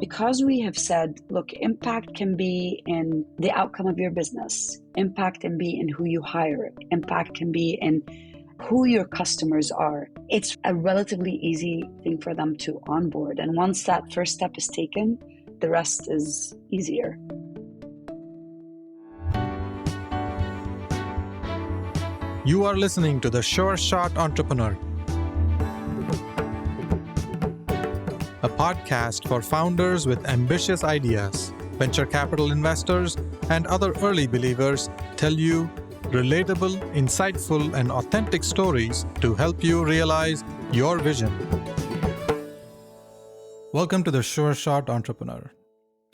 Because we have said, look, impact can be in the outcome of your business, impact can be in who you hire, impact can be in who your customers are. It's a relatively easy thing for them to onboard. And once that first step is taken, the rest is easier. You are listening to The Sure Shot Entrepreneur, a podcast for founders with ambitious ideas. Venture capital investors and other early believers tell you relatable, insightful, and authentic stories to help you realize your vision. Welcome to The Sure Shot Entrepreneur.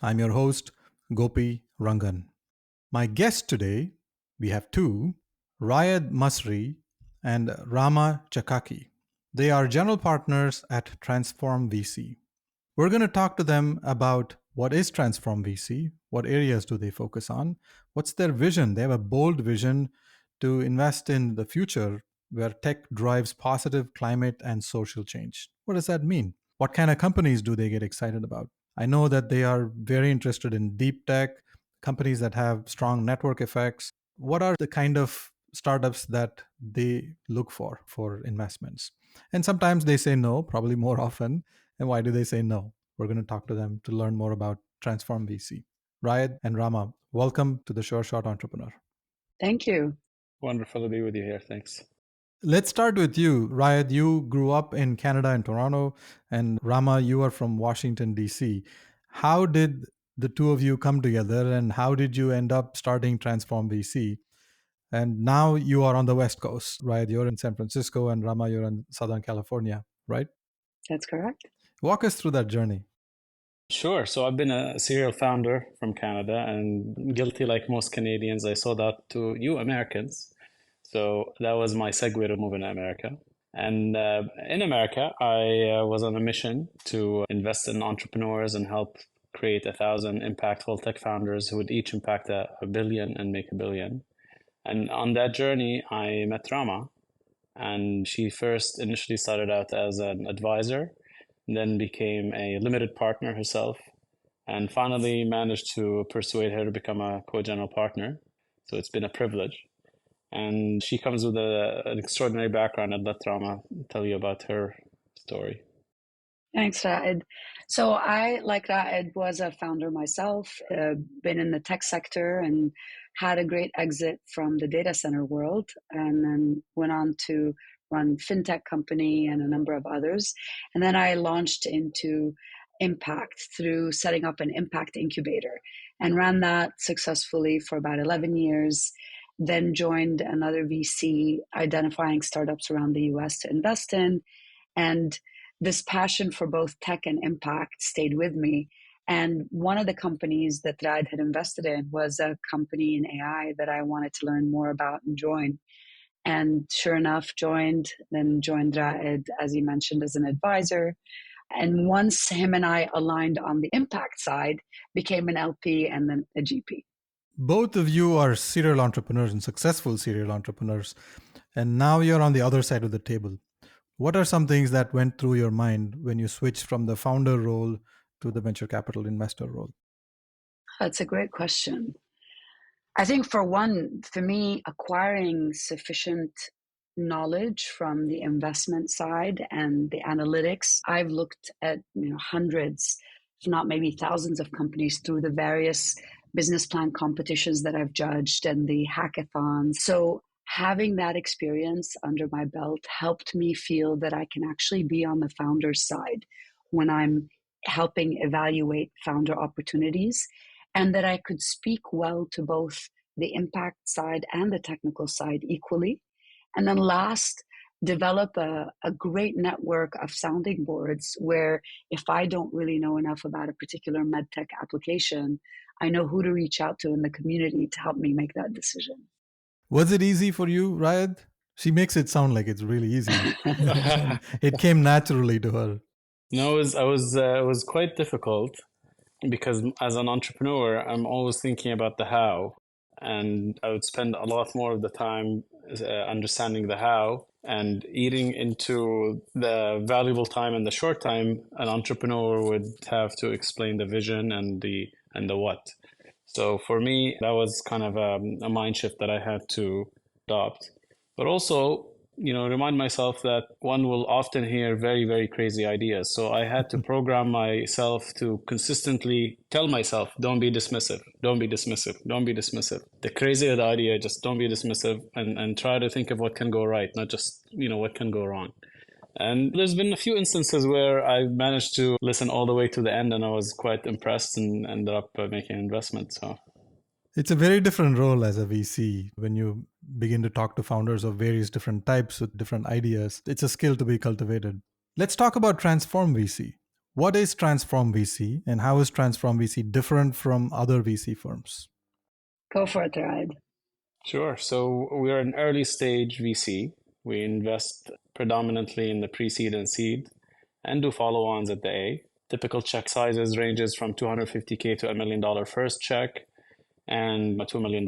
I'm your host, Gopi Rangan. My guests today, we have two, Raed Masri and Rama Chakaki. They are general partners at Transform VC. We're going to talk to them about what is Transform VC, what areas do they focus on, what's their vision. They have a bold vision to invest in the future where tech drives positive climate and social change. What does that mean? What kind of companies do they get excited about? I know that they are very interested in deep tech, companies that have strong network effects. What are the kind of startups that they look for investments? And sometimes they say no, probably more often. And why do they say no? We're going to talk to them to learn more about Transform VC. Raed and Rama, welcome to the Sure Shot Entrepreneur. Thank you. Wonderful to be with you here. Thanks. Let's start with you. Raed, you grew up in Canada and Toronto, and Rama, you are from Washington, D.C. How did the two of you come together, and how did you end up starting Transform VC? And now you are on the West Coast, right? You're in San Francisco, and Rama, you're in Southern California, right? That's correct. Walk us through that journey. Sure. So I've been a serial founder from Canada, and guilty like most Canadians, I sold out to you Americans. So that was my segue to moving to America. And in America, I was on a mission to invest in entrepreneurs and help create 1,000 impactful tech founders who would each impact a billion and make a billion. And on that journey, I met Rama, and she first initially started out as an advisor, then became a limited partner herself, and finally managed to persuade her to become a co-general partner. So it's been a privilege. And she comes with an extraordinary background. I'd let Rama tell you about her story. Thanks, Raed. So I, like Raed, was a founder myself, been in the tech sector and had a great exit from the data center world, and then went on to run fintech company and a number of others. And then I launched into impact through setting up an impact incubator and ran that successfully for about 11 years. Then joined another VC identifying startups around the US to invest in. And this passion for both tech and impact stayed with me. And one of the companies that Raed had invested in was a company in AI that I wanted to learn more about and join. And sure enough, joined Raed, as he mentioned, as an advisor. And once him and I aligned on the impact side, became an LP and then a GP. Both of you are serial entrepreneurs and successful serial entrepreneurs. And now you're on the other side of the table. What are some things that went through your mind when you switched from the founder role to the venture capital investor role? That's a great question. I think for me, acquiring sufficient knowledge from the investment side and the analytics, I've looked at hundreds, if not maybe thousands of companies through the various business plan competitions that I've judged and the hackathons. So having that experience under my belt helped me feel that I can actually be on the founder's side when I'm helping evaluate founder opportunities, and that I could speak well to both the impact side and the technical side equally. And then last, develop a great network of sounding boards where if I don't really know enough about a particular medtech application, I know who to reach out to in the community to help me make that decision. Was it easy for you, Raed? She makes it sound like it's really easy. It came naturally to her. No, it was quite difficult because as an entrepreneur, I'm always thinking about the how. And I would spend a lot more of the time understanding the how And eating into the valuable time and the short time, an entrepreneur would have to explain the vision and the what. So for me, that was kind of a mind shift that I had to adopt. But also, remind myself that one will often hear very, very crazy ideas. So I had to program myself to consistently tell myself, don't be dismissive, don't be dismissive, don't be dismissive. The crazier the idea, just don't be dismissive and try to think of what can go right, not just, what can go wrong. And there's been a few instances where I managed to listen all the way to the end, and I was quite impressed and ended up making an investment. So it's a very different role as a VC when you begin to talk to founders of various different types with different ideas. It's a skill to be cultivated. Let's talk about Transform VC. What is Transform VC and how is Transform VC different from other VC firms? Go for it, Raed. Sure. So we're an early stage VC. We invest predominantly in the pre-seed and seed and do follow-ons at the A. Typical check sizes ranges from $250K to $1 million first check and a $2 million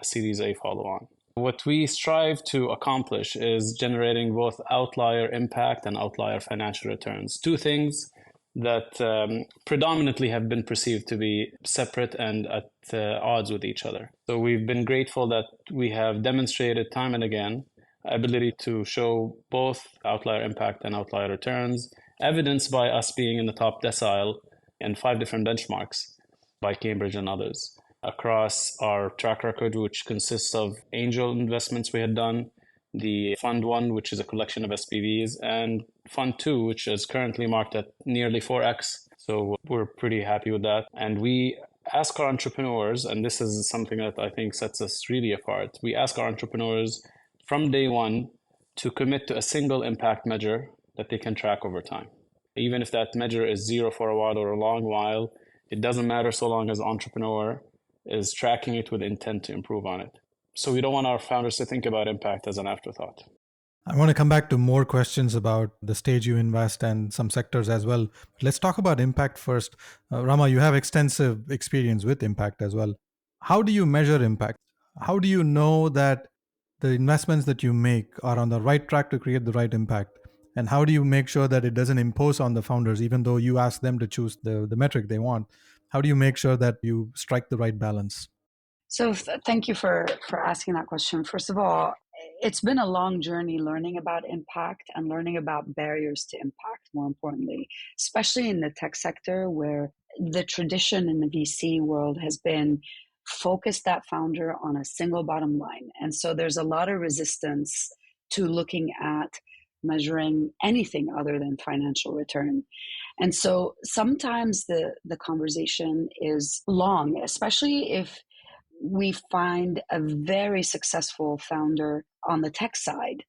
Series A follow-on. What we strive to accomplish is generating both outlier impact and outlier financial returns. Two things that predominantly have been perceived to be separate and at odds with each other. So we've been grateful that we have demonstrated time and again ability to show both outlier impact and outlier returns, evidenced by us being in the top decile in 5 different benchmarks by Cambridge and others. Across our track record, which consists of angel investments we had done, the Fund 1, which is a collection of SPVs, and Fund 2, which is currently marked at nearly 4x. So we're pretty happy with that. And we ask our entrepreneurs, and this is something that I think sets us really apart, we ask our entrepreneurs from day one to commit to a single impact measure that they can track over time. Even if that measure is 0 for a while or a long while, it doesn't matter so long as the entrepreneur is tracking it with intent to improve on it. So we don't want our founders to think about impact as an afterthought. I want to come back to more questions about the stage you invest and some sectors as well. Let's talk about impact first. Rama, you have extensive experience with impact as well. How do you measure impact? How do you know that the investments that you make are on the right track to create the right impact? And how do you make sure that it doesn't impose on the founders, even though you ask them to choose the metric they want? How do you make sure that you strike the right balance? So thank you for asking that question. First of all, it's been a long journey learning about impact and learning about barriers to impact, more importantly, especially in the tech sector where the tradition in the VC world has been focus that founder on a single bottom line. And so there's a lot of resistance to looking at measuring anything other than financial return. And so sometimes the conversation is long, especially if we find a very successful founder on the tech side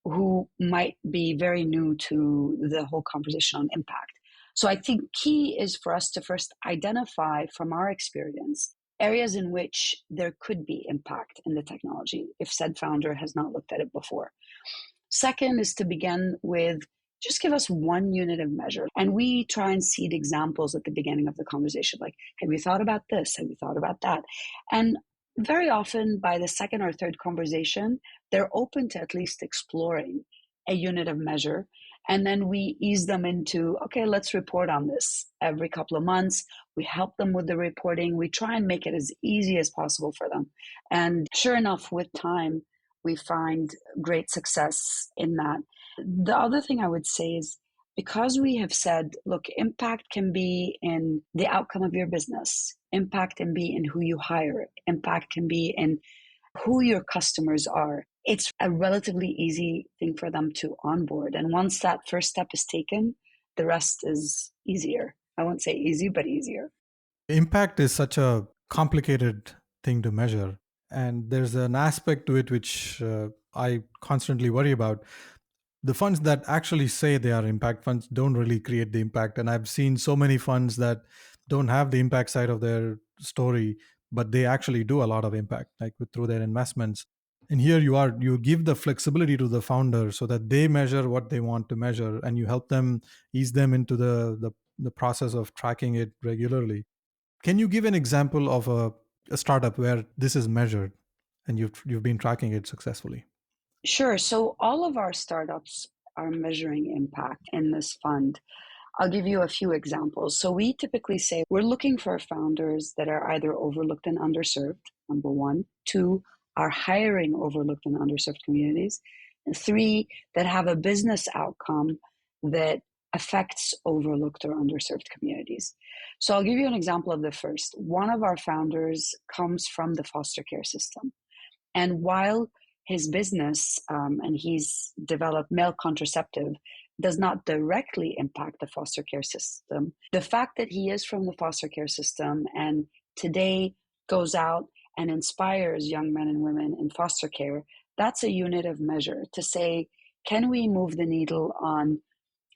who might be very new to the whole conversation on impact. So I think key is for us to first identify from our experience areas in which there could be impact in the technology if said founder has not looked at it before. Second is to begin with just give us one unit of measure. And we try and seed examples at the beginning of the conversation, like, have you thought about this? Have you thought about that? And very often by the second or third conversation, they're open to at least exploring a unit of measure. And then we ease them into, okay, let's report on this every couple of months. We help them with the reporting. We try and make it as easy as possible for them. And sure enough, with time, we find great success in that. The other thing I would say is because we have said, look, impact can be in the outcome of your business, impact can be in who you hire, impact can be in who your customers are. It's a relatively easy thing for them to onboard. And once that first step is taken, the rest is easier. I won't say easy, but easier. Impact is such a complicated thing to measure. And there's an aspect to it which I constantly worry about. The funds that actually say they are impact funds don't really create the impact. And I've seen so many funds that don't have the impact side of their story, but they actually do a lot of impact, like through their investments. And here you give the flexibility to the founder so that they measure what they want to measure, and you help them ease them into the process of tracking it regularly. Can you give an example of a startup where this is measured and you've been tracking it successfully? Sure. So all of our startups are measuring impact in this fund. I'll give you a few examples. So we typically say we're looking for founders that are either overlooked and underserved, number one. Two, are hiring overlooked and underserved communities. And three, that have a business outcome that affects overlooked or underserved communities. So I'll give you an example of the first. One of our founders comes from the foster care system. And while his business, and he's developed male contraceptive, does not directly impact the foster care system, the fact that he is from the foster care system and today goes out and inspires young men and women in foster care, that's a unit of measure to say, can we move the needle on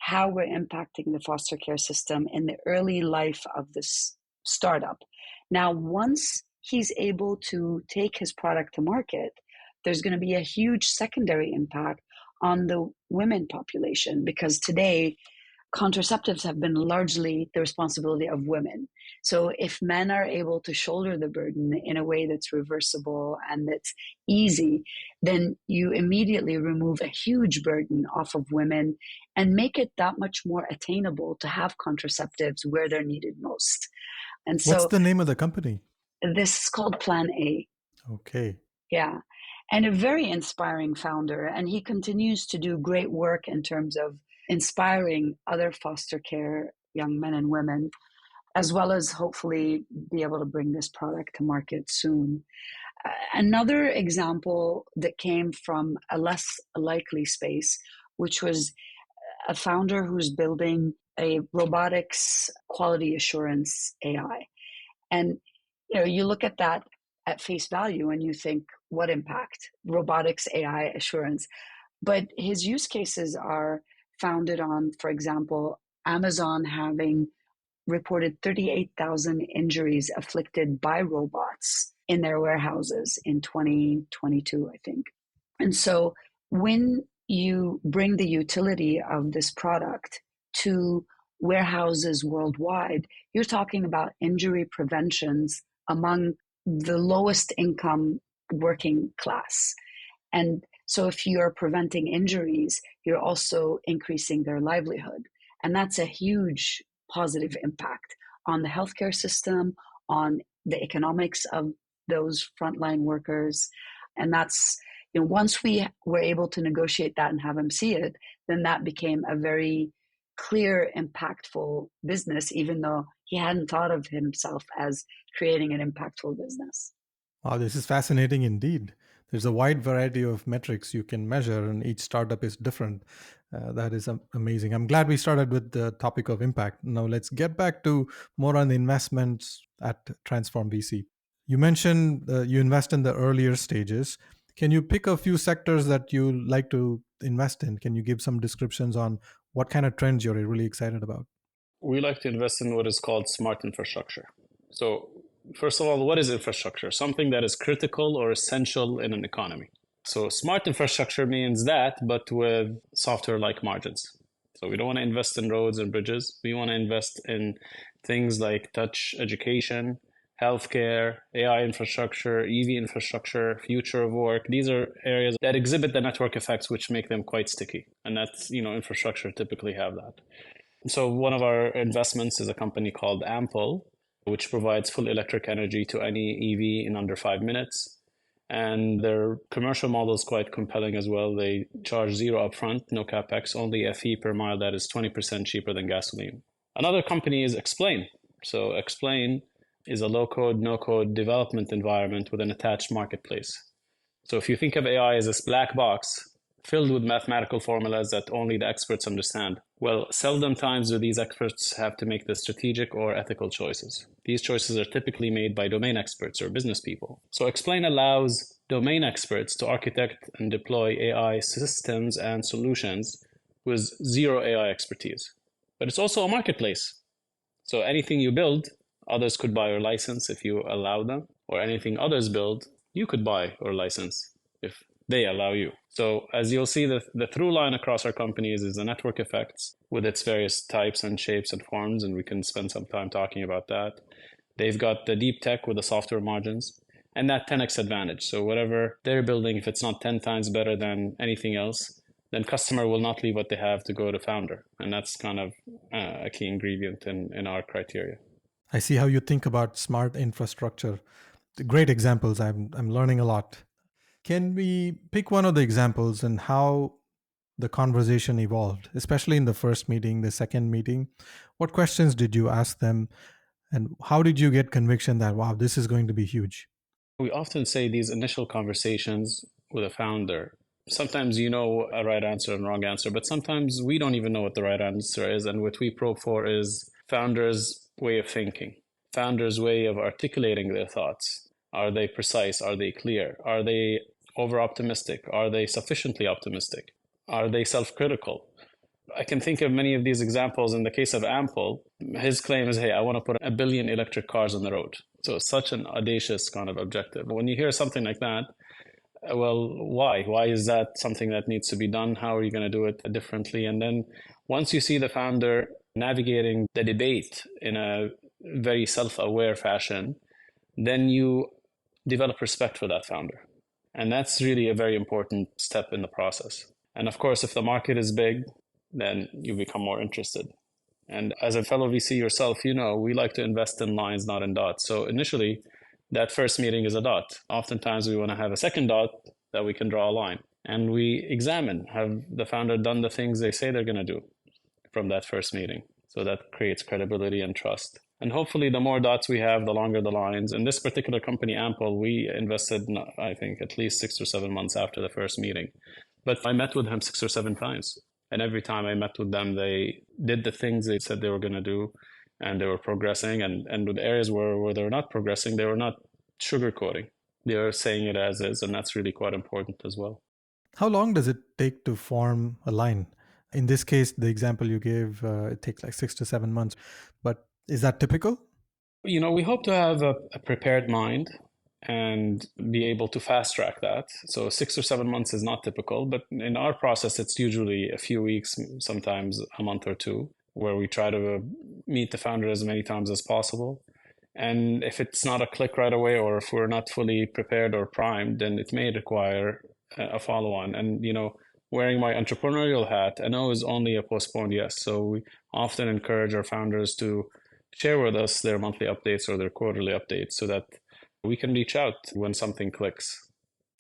how we're impacting the foster care system in the early life of this startup? Now, once he's able to take his product to market, there's going to be a huge secondary impact on the women population, because today contraceptives have been largely the responsibility of women. So if men are able to shoulder the burden in a way that's reversible and that's easy, then you immediately remove a huge burden off of women and make it that much more attainable to have contraceptives where they're needed most. And What's so the name of the company? this is called Plan A. Okay. Yeah. And a very inspiring founder. And he continues to do great work in terms of inspiring other foster care young men and women, as well as hopefully be able to bring this product to market soon. Another example that came from a less likely space, which was a founder who's building a robotics quality assurance AI. And you look at that at face value and you think, what impact? Robotics, AI, assurance. But his use cases are founded on, for example, Amazon having reported 38,000 injuries afflicted by robots in their warehouses in 2022, I think. And so when you bring the utility of this product to warehouses worldwide, you're talking about injury preventions among the lowest income working class. And so if you're preventing injuries, you're also increasing their livelihood. And that's a huge positive impact on the healthcare system, on the economics of those frontline workers. And that's, once we were able to negotiate that and have him see it, then that became a very clear, impactful business, even though he hadn't thought of himself as creating an impactful business. Wow, this is fascinating indeed. There's a wide variety of metrics you can measure, and each startup is different. That is amazing. I'm glad we started with the topic of impact. Now, let's get back to more on the investments at Transform VC. You mentioned you invest in the earlier stages. Can you pick a few sectors that you like to invest in? Can you give some descriptions on what kind of trends you're really excited about? We like to invest in what is called smart infrastructure. So, first of all, what is infrastructure? Something that is critical or essential in an economy. So, smart infrastructure means that, but with software like margins. So, we don't want to invest in roads and bridges. We want to invest in things like touch education, healthcare, AI infrastructure, EV infrastructure, future of work. These are areas that exhibit the network effects which make them quite sticky. And that's, infrastructure typically have that. So one of our investments is a company called Ample, which provides full electric energy to any EV in under 5 minutes. And their commercial model is quite compelling as well. They charge zero upfront, no capex, only a fee per mile that is 20% cheaper than gasoline. Another company is Explain. So Explain is a low-code, no-code development environment with an attached marketplace. So if you think of AI as this black box filled with mathematical formulas that only the experts understand, well, seldom times do these experts have to make the strategic or ethical choices. These choices are typically made by domain experts or business people. So Explain allows domain experts to architect and deploy AI systems and solutions with zero AI expertise. But it's also a marketplace. So anything you build, others could buy or license if you allow them, or anything others build, you could buy or license if they allow you. So as you'll see, the through line across our companies is the network effects with its various types and shapes and forms, and we can spend some time talking about that. They've got the deep tech with the software margins, and that 10x advantage. So whatever they're building, if it's not 10 times better than anything else, then customer will not leave what they have to go to founder. And that's kind of a key ingredient in our criteria. I see how you think about smart infrastructure. Great examples. I'm learning a lot. Can we pick one of the examples and how the conversation evolved, especially in the first meeting, the second meeting? What questions did you ask them? And how did you get conviction that, wow, this is going to be huge? We often say these initial conversations with a founder, sometimes you know a right answer and wrong answer, but sometimes we don't even know what the right answer is. And what we probe for is founders' way of thinking, founders' way of articulating their thoughts. Are they precise? Are they clear? Are they over optimistic? Are they sufficiently optimistic? Are they self-critical? I can think of many of these examples. In the case of Ample, his claim is, hey, I want to put 1 billion electric cars on the road. So such an audacious kind of objective. When you hear something like that, well, why? Why is that something that needs to be done? How are you going to do it differently? And then once you see the founder navigating the debate in a very self-aware fashion, then you develop respect for that founder. And that's really a very important step in the process. And of course, if the market is big, then you become more interested. And as a fellow VC yourself, you know, we like to invest in lines, not in dots. So initially, that first meeting is a dot. Oftentimes, we want to have a second dot that we can draw a line. And we examine, have the founder done the things they say they're going to do from that first meeting? So that creates credibility and trust. And hopefully, the more dots we have, the longer the lines. In this particular company, Ample, we invested, I think, at least 6 or 7 months after the first meeting. But I met with him 6 or 7 times. And every time I met with them, they did the things they said they were going to do, and they were progressing. And with areas where they were not progressing, they were not sugarcoating. They were saying it as is, and that's really quite important as well. How long does it take to form a line? In this case, the example you gave, it takes like 6 to 7 months. But is that typical? You know, we hope to have a prepared mind and be able to fast track that. So 6 or 7 months is not typical, but in our process, it's usually a few weeks, sometimes a month or two, where we try to meet the founder as many times as possible. And if it's not a click right away, or if we're not fully prepared or primed, then it may require a follow-on. And, you know, wearing my entrepreneurial hat, I know is only a postponed yes. So we often encourage our founders to share with us their monthly updates or their quarterly updates so that we can reach out when something clicks.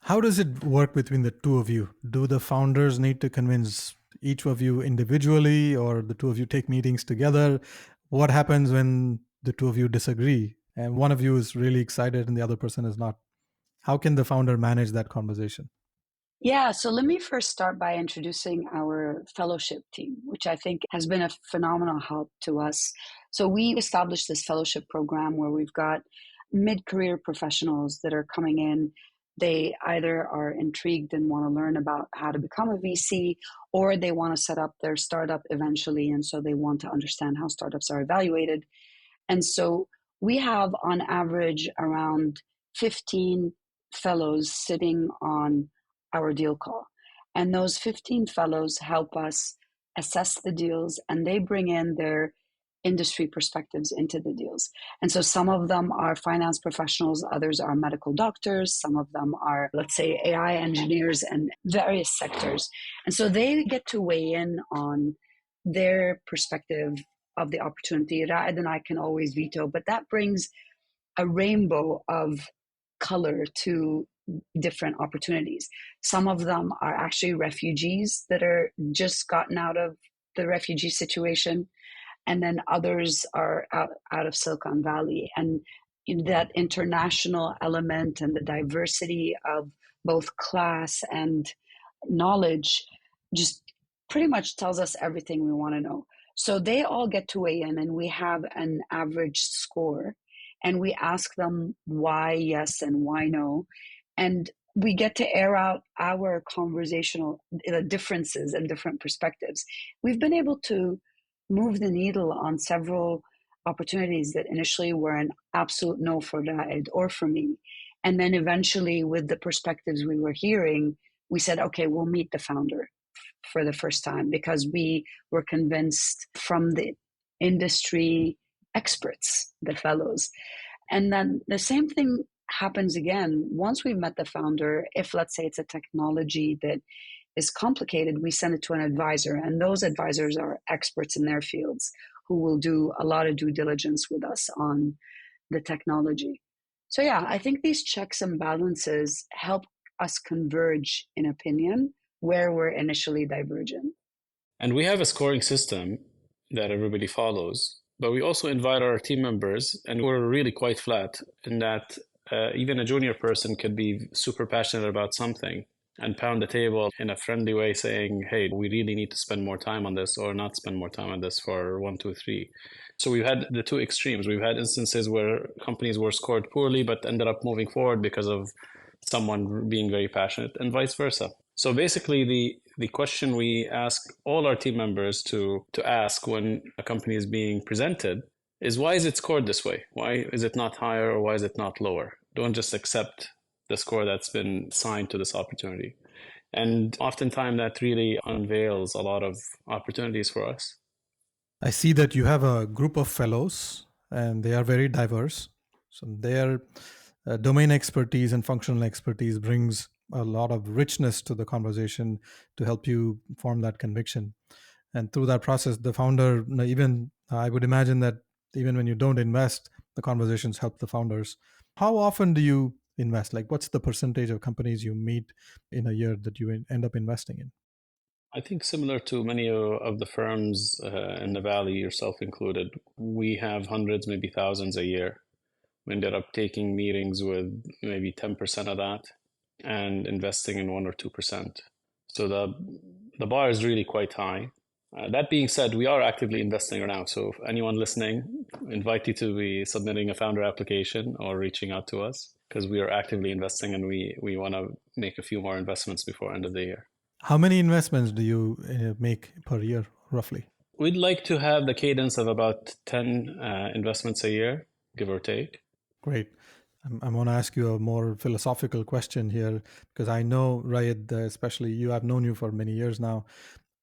How does it work between the two of you? Do the founders need to convince each of you individually, or the two of you take meetings together? What happens when the two of you disagree and one of you is really excited and the other person is not? How can the founder manage that conversation? Yeah, so let me first start by introducing our fellowship team, which I think has been a phenomenal help to us. So we established this fellowship program where we've got mid-career professionals that are coming in. They either are intrigued and want to learn about how to become a VC, or they want to set up their startup eventually, and so they want to understand how startups are evaluated. And so we have on average around 15 fellows sitting on our deal call. And those 15 fellows help us assess the deals, and they bring in their industry perspectives into the deals. And so some of them are finance professionals, others are medical doctors, some of them are, let's say, AI engineers and various sectors. And so they get to weigh in on their perspective of the opportunity. Raed and I can always veto, but that brings a rainbow of color to different opportunities. Some of them are actually refugees that are just gotten out of the refugee situation, and then others are out of Silicon Valley. And that international element and the diversity of both class and knowledge just pretty much tells us everything we want to know. So they all get to weigh in, and we have an average score, and we ask them why yes and why no. And we get to air out our conversational differences and different perspectives. We've been able to move the needle on several opportunities that initially were an absolute no for Raed or for me. And then eventually, with the perspectives we were hearing, we said, okay, we'll meet the founder for the first time, because we were convinced from the industry experts, the fellows. And then the same thing happens again once we've met the founder. If, let's say, it's a technology that is complicated, we send it to an advisor, and those advisors are experts in their fields who will do a lot of due diligence with us on the technology. So yeah, I think these checks and balances help us converge in opinion where we're initially divergent. And we have a scoring system that everybody follows, but we also invite our team members, and we're really quite flat in that even a junior person could be super passionate about something and pound the table in a friendly way saying, hey, we really need to spend more time on this or not spend more time on this for 1, 2, 3. So we've had the two extremes. We've had instances where companies were scored poorly but ended up moving forward because of someone being very passionate, and vice versa. So basically, the question we ask all our team members to ask when a company is being presented is, why is it scored this way? Why is it not higher, or why is it not lower? Don't just accept the score that's been assigned to this opportunity. And oftentimes that really unveils a lot of opportunities for us. I see that you have a group of fellows and they are very diverse. So their domain expertise and functional expertise brings a lot of richness to the conversation to help you form that conviction. And through that process, the founder, even I would imagine that even when you don't invest, the conversations help the founders. How often do you invest? Like, what's the percentage of companies you meet in a year that you end up investing in? I think similar to many of the firms in the Valley, yourself included, we have hundreds, maybe thousands a year. We ended up taking meetings with maybe 10% of that and investing in 1 or 2%. So the bar is really quite high. That being said, we are actively investing right now. So if anyone listening, invite you to be submitting a founder application or reaching out to us, because we are actively investing and we want to make a few more investments before end of the year. How many investments do you make per year, roughly? We'd like to have the cadence of about 10 investments a year, give or take. Great. I'm going to ask you a more philosophical question here, because I know, Raed, especially you, I've known you for many years now.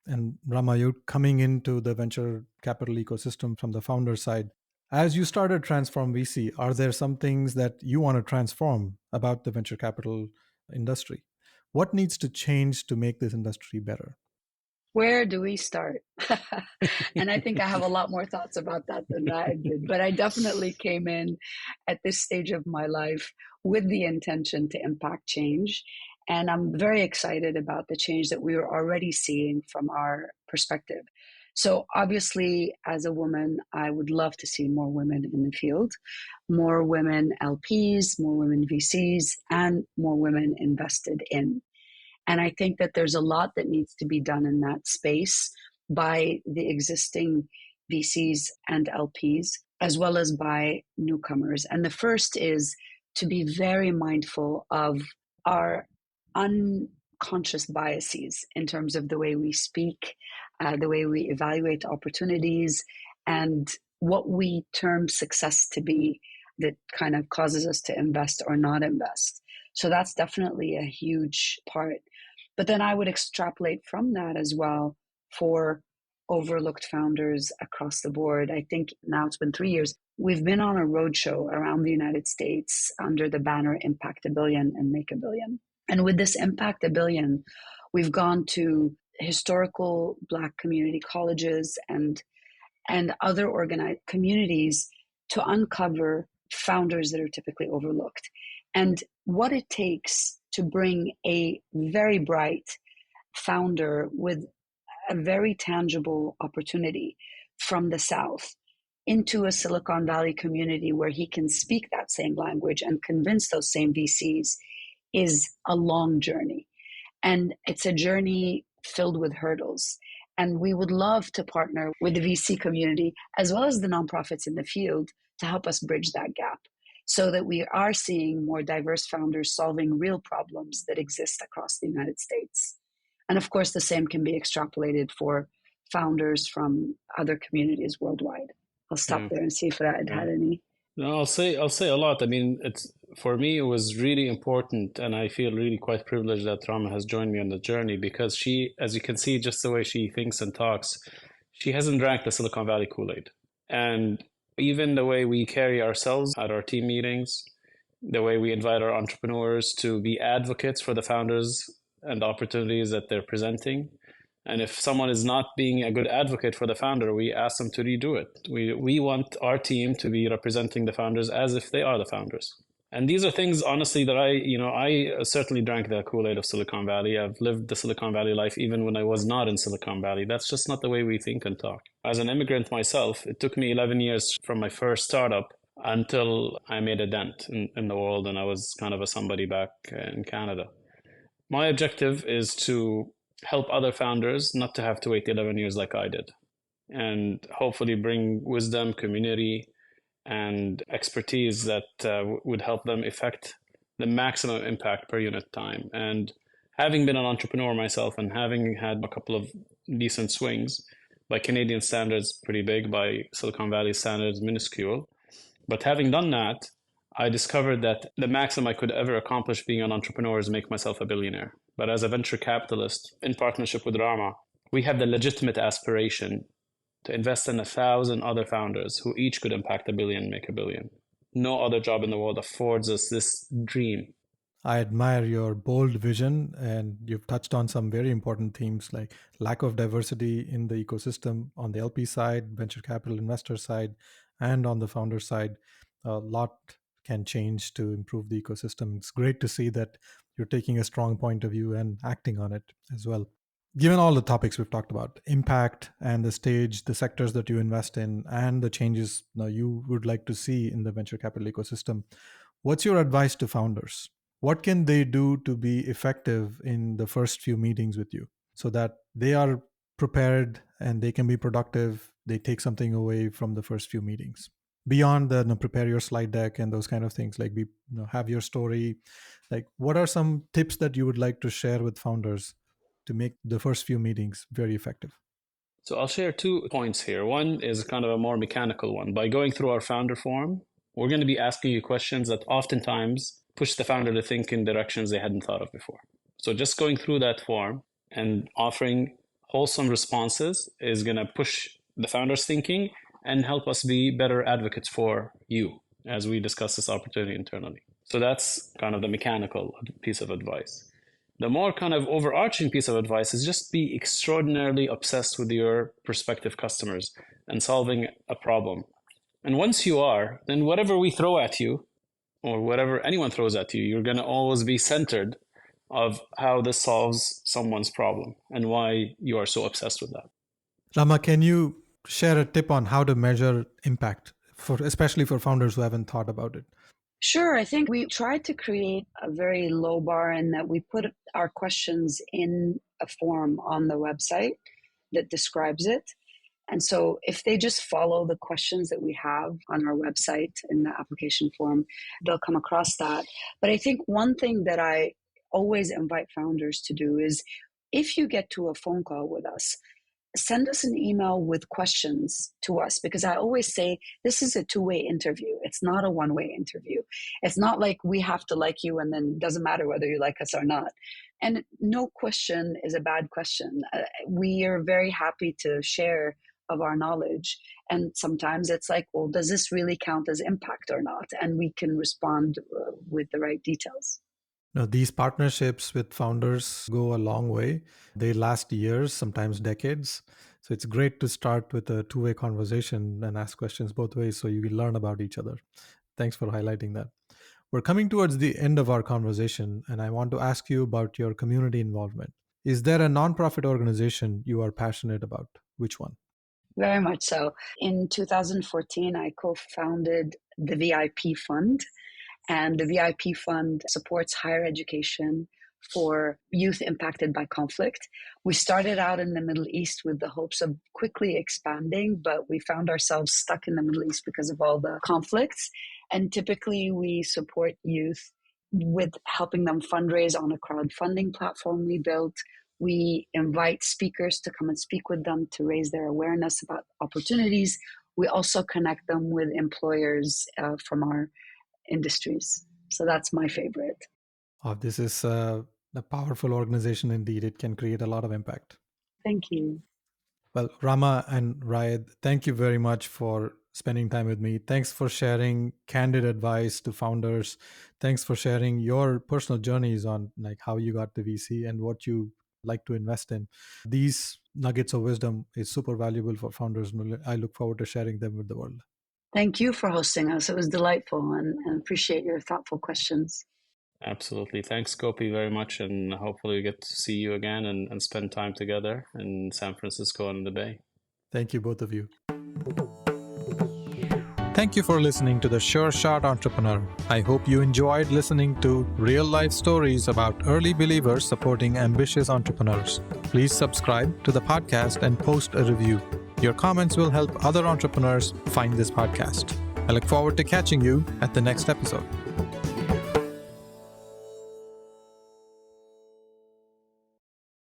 And Rama, you're coming into the venture capital ecosystem from the founder side. As you started Transform VC, are there some things that you want to transform about the venture capital industry? What needs to change to make this industry better? Where do we start? And I think I have a lot more thoughts about that than I did. But I definitely came in at this stage of my life with the intention to impact change. And I'm very excited about the change that we are already seeing from our perspective. So obviously, as a woman, I would love to see more women in the field, more women LPs, more women VCs, and more women invested in. And I think that there's a lot that needs to be done in that space by the existing VCs and LPs, as well as by newcomers. And the first is to be very mindful of our unconscious biases in terms of the way we speak, the way we evaluate opportunities, and what we term success to be that kind of causes us to invest or not invest. So that's definitely a huge part. But then I would extrapolate from that as well for overlooked founders across the board. I think now it's been 3 years. We've been on a roadshow around the United States under the banner Impact a Billion and Make a Billion. And with this Impact a Billion, we've gone to historical Black community colleges and other organized communities to uncover founders that are typically overlooked and what it takes to bring a very bright founder with a very tangible opportunity from the South into a Silicon Valley community where he can speak that same language and convince those same VCs is a long journey. And it's a journey filled with hurdles. And we would love to partner with the VC community as well as the nonprofits in the field to help us bridge that gap so that we are seeing more diverse founders solving real problems that exist across the United States. And of course, the same can be extrapolated for founders from other communities worldwide. I'll stop there and see if Raed had any. No, I'll say a lot. I mean, it's for me, it was really important, and I feel really quite privileged that Rama has joined me on the journey because she, as you can see, just the way she thinks and talks, she hasn't drank the Silicon Valley Kool-Aid. And even the way we carry ourselves at our team meetings, the way we invite our entrepreneurs to be advocates for the founders and the opportunities that they're presenting. And if someone is not being a good advocate for the founder, we ask them to redo it. We want our team to be representing the founders as if they are the founders. And these are things, honestly, that I certainly drank the Kool-Aid of Silicon Valley. I've lived the Silicon Valley life even when I was not in Silicon Valley. That's just not the way we think and talk. As an immigrant myself, it took me 11 years from my first startup until I made a dent in the world and I was kind of a somebody back in Canada. My objective is to help other founders not to have to wait 11 years like I did, and hopefully bring wisdom, community, and expertise that would help them effect the maximum impact per unit time. And having been an entrepreneur myself and having had a couple of decent swings, by Canadian standards, pretty big, by Silicon Valley standards, minuscule. But having done that, I discovered that the maximum I could ever accomplish being an entrepreneur is make myself a billionaire. But as a venture capitalist, in partnership with Rama, we have the legitimate aspiration to invest in 1,000 other founders who each could impact $1 billion, make $1 billion. No other job in the world affords us this dream. I admire your bold vision, and you've touched on some very important themes like lack of diversity in the ecosystem on the LP side, venture capital investor side, and on the founder side. A lot can change to improve the ecosystem. It's great to see that you're taking a strong point of view and acting on it as well. Given all the topics we've talked about, impact and the stage, the sectors that you invest in, and the changes you would like to see in the venture capital ecosystem, what's your advice to founders? What can they do to be effective in the first few meetings with you so that they are prepared and they can be productive? They take something away from the first few meetings beyond the prepare your slide deck and those kind of things, like have your story. Like, what are some tips that you would like to share with founders to make the first few meetings very effective? So I'll share 2 points here. One is kind of a more mechanical one. By going through our founder forum, we're going to be asking you questions that oftentimes push the founder to think in directions they hadn't thought of before. So just going through that form and offering wholesome responses is going to push the founder's thinking and help us be better advocates for you as we discuss this opportunity internally. So that's kind of the mechanical piece of advice. The more kind of overarching piece of advice is just be extraordinarily obsessed with your prospective customers and solving a problem. And once you are, then whatever we throw at you or whatever anyone throws at you, you're going to always be centered of how this solves someone's problem and why you are so obsessed with that. Rama, can you share a tip on how to measure impact, especially for founders who haven't thought about it? Sure. I think we tried to create a very low bar in that we put our questions in a form on the website that describes it. And so if they just follow the questions that we have on our website in the application form, they'll come across that. But I think one thing that I always invite founders to do is, if you get to a phone call with us, send us an email with questions to us, because I always say this is a two-way interview. It's not a one-way interview. It's not like we have to like you and then it doesn't matter whether you like us or not. And no question is a bad question. We are very happy to share of our knowledge. And sometimes it's like, well, does this really count as impact or not? And we can respond with the right details. Now, these partnerships with founders go a long way. They last years, sometimes decades. So it's great to start with a two-way conversation and ask questions both ways so you will learn about each other. Thanks for highlighting that. We're coming towards the end of our conversation, and I want to ask you about your community involvement. Is there a nonprofit organization you are passionate about? Which one? Very much so. In 2014, I co-founded the VIP Fund. And the VIP Fund supports higher education for youth impacted by conflict. We started out in the Middle East with the hopes of quickly expanding, but we found ourselves stuck in the Middle East because of all the conflicts. And typically we support youth with helping them fundraise on a crowdfunding platform we built. We invite speakers to come and speak with them to raise their awareness about opportunities. We also connect them with employers from our industries. So that's my favorite. Oh, this is a powerful organization indeed. It can create a lot of impact. Thank you. Well, Rama and Raed, thank you very much for spending time with me. Thanks for sharing candid advice to founders. Thanks for sharing your personal journeys on like how you got to VC and what you like to invest in. These nuggets of wisdom is super valuable for founders, and I look forward to sharing them with the world. Thank you for hosting us. It was delightful, and appreciate your thoughtful questions. Absolutely. Thanks, Gopi, very much. And hopefully we get to see you again and spend time together in San Francisco and the Bay. Thank you, both of you. Thank you for listening to The Sure Shot Entrepreneur. I hope you enjoyed listening to real-life stories about early believers supporting ambitious entrepreneurs. Please subscribe to the podcast and post a review. Your comments will help other entrepreneurs find this podcast. I look forward to catching you at the next episode.